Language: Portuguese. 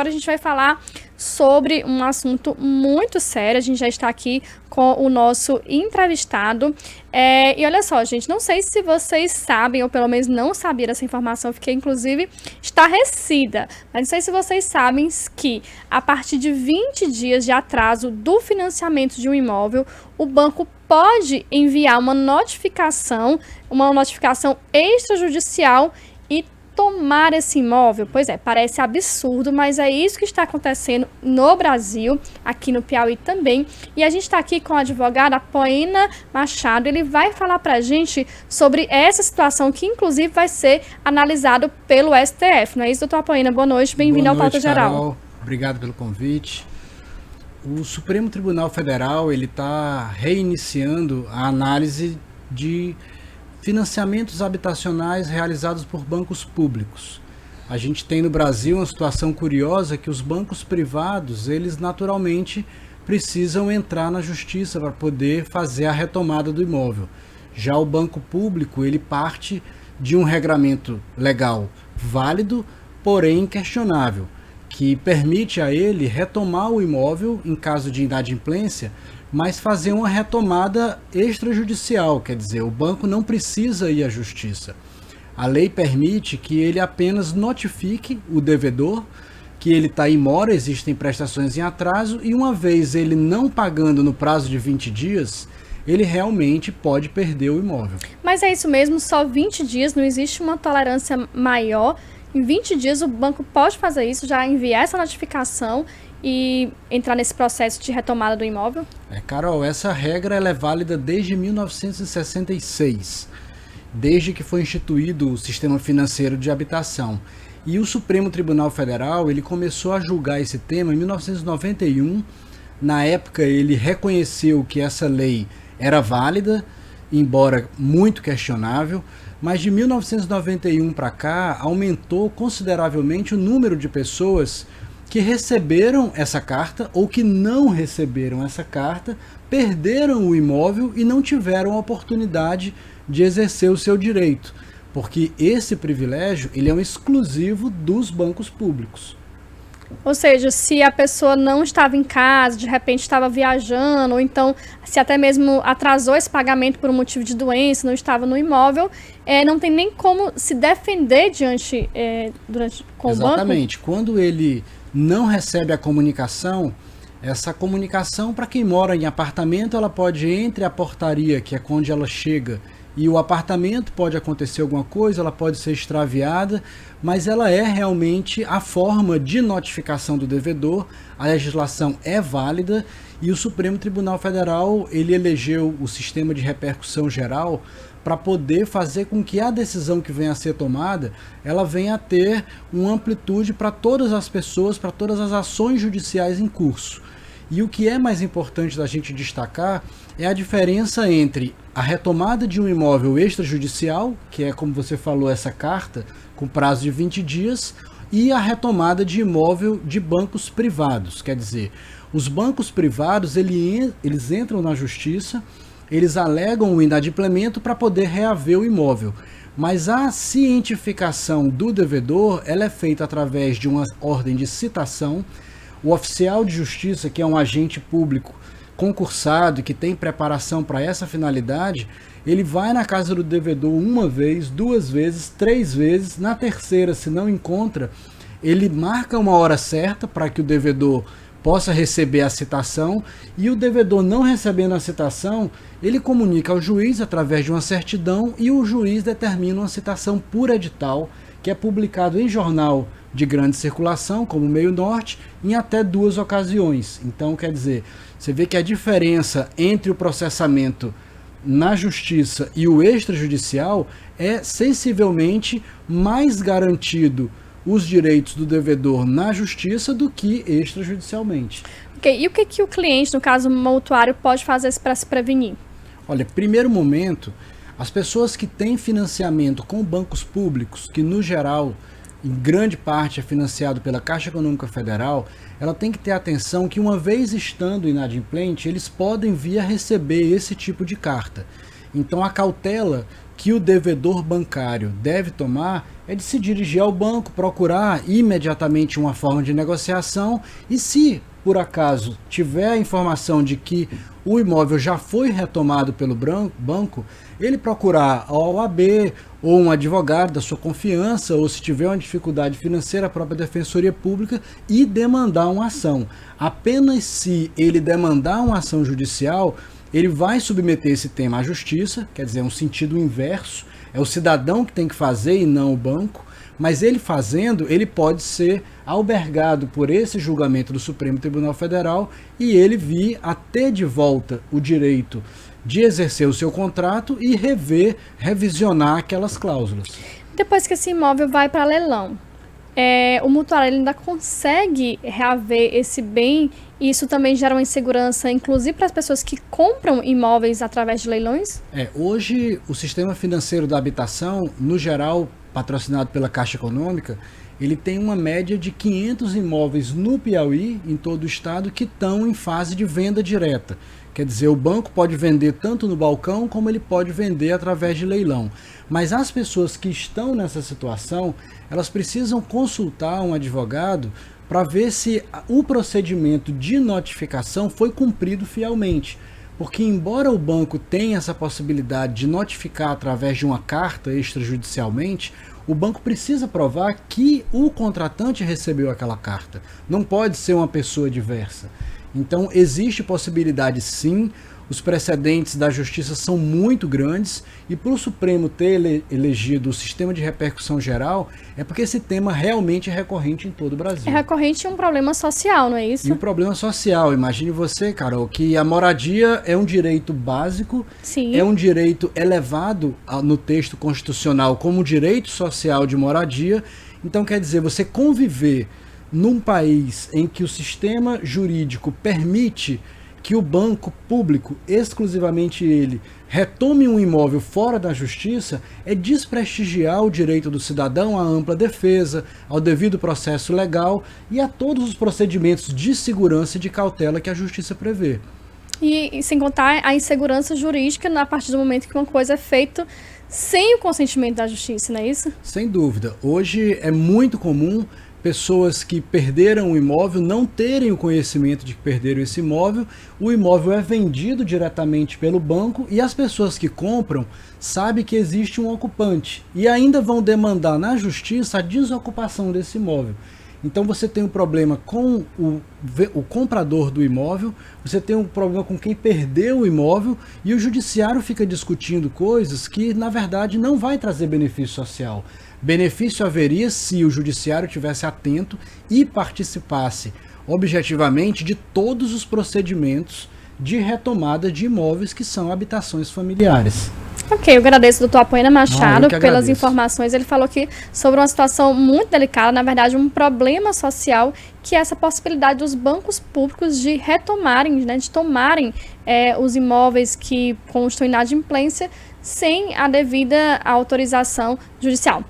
agora a gente vai falar sobre um assunto muito sério. A gente já está aqui com o nosso entrevistado. E olha só, gente, não sei se vocês sabem, ou pelo menos não sabiam essa informação, eu fiquei, inclusive, estarrecida. Mas não sei se vocês sabem que, a partir de 20 dias de atraso do financiamento de um imóvel, o banco pode enviar uma notificação extrajudicial e tomar esse imóvel. Pois é, parece absurdo, mas é isso que está acontecendo no Brasil, aqui no Piauí também. E a gente está aqui com a advogada Apoena Machado. Ele vai falar para a gente sobre essa situação, que inclusive vai ser analisado pelo STF. Não é isso, doutor Apoena? Boa noite, bem-vindo ao Pauta Geral. Carol. Obrigado pelo convite. O Supremo Tribunal Federal está reiniciando a análise de financiamentos habitacionais realizados por bancos públicos. A gente tem no Brasil uma situação curiosa que os bancos privados, eles naturalmente precisam entrar na justiça para poder fazer a retomada do imóvel. Já o banco público, ele parte de um regramento legal válido, porém questionável, que permite a ele retomar o imóvel em caso de inadimplência, mas fazer uma retomada extrajudicial, quer dizer, o banco não precisa ir à justiça. A lei permite que ele apenas notifique o devedor que ele está em mora, existem prestações em atraso, e uma vez ele não pagando no prazo de 20 dias, ele realmente pode perder o imóvel. Mas é isso mesmo, só 20 dias, não existe uma tolerância maior. Em 20 dias o banco pode fazer isso, já enviar essa notificação e entrar nesse processo de retomada do imóvel? Carol, essa regra ela é válida desde 1966, desde que foi instituído o Sistema Financeiro de Habitação. E o Supremo Tribunal Federal ele começou a julgar esse tema em 1991. Na época ele reconheceu que essa lei era válida, embora muito questionável, mas de 1991 para cá aumentou consideravelmente o número de pessoas que receberam essa carta ou que não receberam essa carta, perderam o imóvel e não tiveram a oportunidade de exercer o seu direito, porque esse privilégio ele é um exclusivo dos bancos públicos. Ou seja, se a pessoa não estava em casa, de repente estava viajando, ou então se até mesmo atrasou esse pagamento por um motivo de doença, não estava no imóvel, não tem nem como se defender com o banco? Exatamente. Quando ele não recebe a comunicação, essa comunicação, para quem mora em apartamento, ela pode entre a portaria, que é onde ela chega, e o apartamento, pode acontecer alguma coisa, ela pode ser extraviada, mas ela é realmente a forma de notificação do devedor. A legislação é válida e o Supremo Tribunal Federal ele elegeu o sistema de repercussão geral para poder fazer com que a decisão que venha a ser tomada, ela venha a ter uma amplitude para todas as pessoas, para todas as ações judiciais em curso. E o que é mais importante da gente destacar é a diferença entre a retomada de um imóvel extrajudicial, que é, como você falou, essa carta com prazo de 20 dias, e a retomada de imóvel de bancos privados. Quer dizer, os bancos privados eles entram na justiça, eles alegam o inadimplemento para poder reaver o imóvel. Mas a cientificação do devedor ela é feita através de uma ordem de citação. O oficial de justiça, que é um agente público concursado e que tem preparação para essa finalidade, ele vai na casa do devedor uma vez, duas vezes, três vezes. Na terceira, se não encontra, ele marca uma hora certa para que o devedor possa receber a citação, e o devedor não recebendo a citação, ele comunica ao juiz através de uma certidão e o juiz determina uma citação por edital, que é publicado em jornal de grande circulação, como o Meio Norte, em até 2 ocasiões. Então, quer dizer, você vê que a diferença entre o processamento na justiça e o extrajudicial é sensivelmente mais garantido os direitos do devedor na justiça do que extrajudicialmente. Ok, e o que o cliente, no caso o mutuário, pode fazer para se prevenir? Olha, primeiro momento, as pessoas que têm financiamento com bancos públicos, que no geral, em grande parte é financiado pela Caixa Econômica Federal, ela tem que ter atenção que uma vez estando inadimplente, eles podem vir a receber esse tipo de carta. Então a cautela que o devedor bancário deve tomar é de se dirigir ao banco, procurar imediatamente uma forma de negociação e, se por acaso tiver a informação de que o imóvel já foi retomado pelo banco, ele procurar a OAB ou um advogado da sua confiança, ou se tiver uma dificuldade financeira, a própria Defensoria Pública, e demandar uma ação. Apenas se ele demandar uma ação judicial, ele vai submeter esse tema à justiça, quer dizer, é um sentido inverso, é o cidadão que tem que fazer e não o banco, mas ele fazendo, ele pode ser albergado por esse julgamento do Supremo Tribunal Federal e ele vir a ter de volta o direito de exercer o seu contrato e revisionar aquelas cláusulas. Depois que esse imóvel vai para leilão, o mutuário ele ainda consegue reaver esse bem, e isso também gera uma insegurança, inclusive para as pessoas que compram imóveis através de leilões? Hoje o sistema financeiro da habitação, no geral, patrocinado pela Caixa Econômica, ele tem uma média de 500 imóveis no Piauí, em todo o estado, que estão em fase de venda direta. Quer dizer, o banco pode vender tanto no balcão, como ele pode vender através de leilão. Mas as pessoas que estão nessa situação, elas precisam consultar um advogado para ver se o procedimento de notificação foi cumprido fielmente. Porque, embora o banco tenha essa possibilidade de notificar através de uma carta extrajudicialmente, o banco precisa provar que o contratante recebeu aquela carta. Não pode ser uma pessoa diversa. Então, existe possibilidade sim. Os precedentes da justiça são muito grandes e para o Supremo ter elegido o sistema de repercussão geral é porque esse tema realmente é recorrente em todo o Brasil. É recorrente um problema social, não é isso? E um problema social. Imagine você, Carol, que a moradia é um direito básico, Sim. É um direito elevado no texto constitucional como direito social de moradia. Então, quer dizer, você conviver num país em que o sistema jurídico permite que o banco público, exclusivamente ele, retome um imóvel fora da justiça, é desprestigiar o direito do cidadão à ampla defesa, ao devido processo legal e a todos os procedimentos de segurança e de cautela que a justiça prevê. E sem contar a insegurança jurídica a partir do momento que uma coisa é feita sem o consentimento da justiça, não é isso? Sem dúvida. Hoje é muito comum pessoas que perderam o imóvel não terem o conhecimento de que perderam esse imóvel, o imóvel é vendido diretamente pelo banco e as pessoas que compram sabem que existe um ocupante e ainda vão demandar na justiça a desocupação desse imóvel. Então você tem um problema com o comprador do imóvel, você tem um problema com quem perdeu o imóvel e o judiciário fica discutindo coisas que na verdade não vai trazer benefício social. Benefício haveria se o judiciário tivesse atento e participasse objetivamente de todos os procedimentos de retomada de imóveis que são habitações familiares. Ok, eu agradeço ao Dr. Apoena Machado pelas agradeço. Informações. Ele falou aqui sobre uma situação muito delicada, na verdade um problema social, que é essa possibilidade dos bancos públicos de retomarem, né, de tomarem os imóveis que constam inadimplência sem a devida autorização judicial.